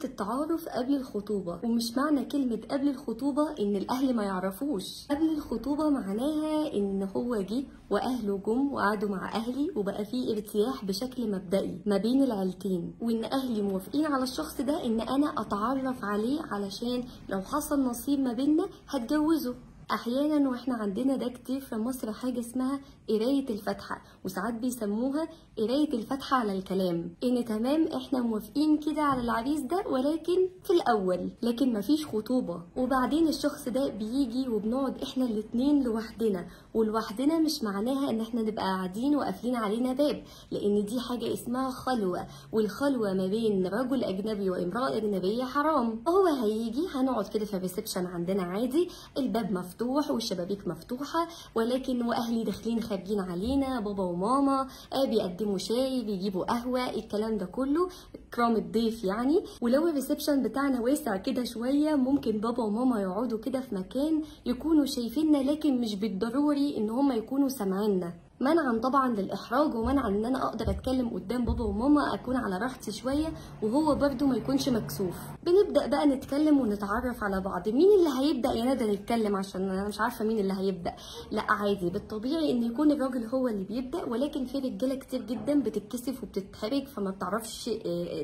التعارف قبل الخطوبة. ومش معنى كلمة قبل الخطوبة ان الاهل ما يعرفوش. قبل الخطوبة معناها ان هو جه واهله جم وقعدوا مع اهلي وبقى فيه ارتياح بشكل مبدئي ما بين العيلتين، وان اهلي موافقين على الشخص ده ان انا اتعرف عليه علشان لو حصل نصيب ما بيننا هتجوزه. احيانا واحنا عندنا ده كتير في مصر حاجه اسمها قرايه الفاتحه، وساعات بيسموها قرايه الفاتحه على الكلام، ان تمام احنا موافقين كده على العريس ده ولكن في الاول، لكن مفيش خطوبه. وبعدين الشخص ده بيجي وبنقعد احنا الاتنين لوحدنا، ولوحدنا مش معناها ان احنا نبقى قاعدين وقافلين علينا باب، لان دي حاجه اسمها خلوه، والخلوه ما بين رجل اجنبي وامراه اجنبيه حرام. هو هيجي هنقعد كده في الريسبشن عندنا عادي، الباب مفتوح والشبابيك مفتوحه، ولكن واهلي داخلين خارجين علينا، بابا وماما بيقدموا شاي بيجيبوا قهوه، الكلام ده كله اكرام الضيف يعني. ولو الريسبشن بتاعنا واسع كده شويه ممكن بابا وماما يقعدوا كده في مكان يكونوا شايفيننا، لكن مش بالضروري ان هم يكونوا سامعيننا، منعا طبعا للاحراج ومنعا ان انا اقدر اتكلم قدام بابا وماما، اكون على راحتي شويه وهو برده ما يكونش مكسوف. بنبدا بقى نتكلم ونتعرف على بعض. مين اللي هيبدا يا ندى نتكلم؟ عشان انا مش عارفه مين اللي هيبدا. لا عادي، بالطبيعي ان يكون الراجل هو اللي بيبدا، ولكن في رجاله كتير جدا بتتكسف وبتتحرج فما بتعرفش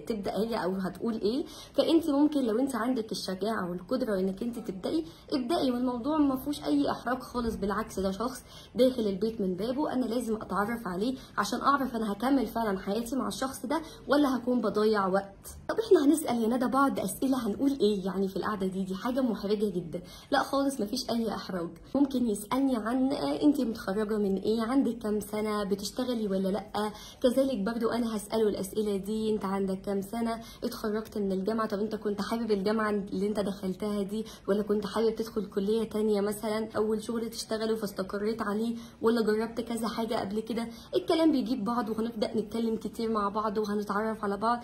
تبدا هي او هتقول ايه. فانت ممكن لو انت عندك الشجاعه والقدره انك انت تبداي ابداي، والموضوع ما فيهوش اي احراج خالص، بالعكس ده شخص داخل البيت من بابه، انا لازم اتعرف عليه عشان اعرف انا هكمل فعلا حياتي مع الشخص ده ولا هكون بضيع وقت. طب احنا هنسال يا ندى بعض اسئله هنقول ايه يعني في القعده دي حاجه محرجه جدا؟ لا خالص، مفيش اي احراج. ممكن يسالني عن انت متخرجه من ايه، عندك كام سنه، بتشتغلي ولا لا. كذلك برضو انا هساله الاسئله دي، انت عندك كام سنه، اتخرجت من الجامعه، طب انت كنت حابب الجامعه اللي انت دخلتها دي ولا كنت حابب تدخل كليه تانية مثلا، اول شغل تشتغله فاستقريت عليه ولا جربت كذا حاجه قبل كده. الكلام بيجيب بعض وهنبدا نتكلم كتير مع بعض وهنتعرف على بعض.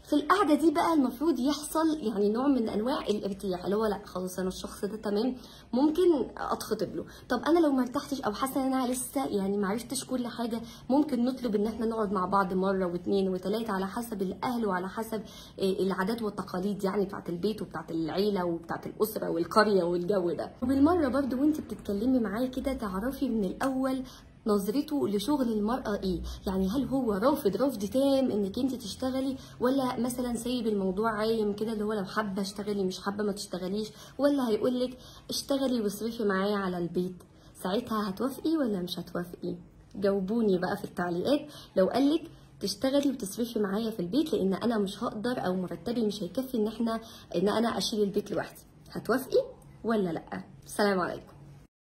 في القعده دي بقى المفروض يحصل يعني نوع من انواع الارتياح، اللي هو لا خلاص انا الشخص ده تمام ممكن اتخطب له. طب انا لو ما ارتحتش او حاسه ان انا لسه يعني ما عرفتش كل حاجه، ممكن نطلب ان احنا نقعد مع بعض مره واثنين وثلاثه على حسب الاهل وعلى حسب العادات والتقاليد يعني بتاعت البيت وبتاعت العيله وبتاعت الاسره والقريه والجو ده. وبالمره برده وانت بتتكلمي معاه كده تعرفي من الاول نظرته لشغل المرأة ايه، يعني هل هو رافض رفض تام انك انت تشتغلي، ولا مثلا سايب الموضوع عايم كده اللي هو لو حابة اشتغلي مش حابة ما تشتغليش، ولا هيقولك اشتغلي واصرفي معايا على البيت. ساعتها هتوافقي ولا مش هتوافقي؟ جاوبوني بقى في التعليقات. لو قالك تشتغلي وتصرفي معايا في البيت لان انا مش هقدر او مرتبي مش هيكفي ان انا اشيل البيت لوحدي، هتوافقي ولا لا؟ السلام عليكم.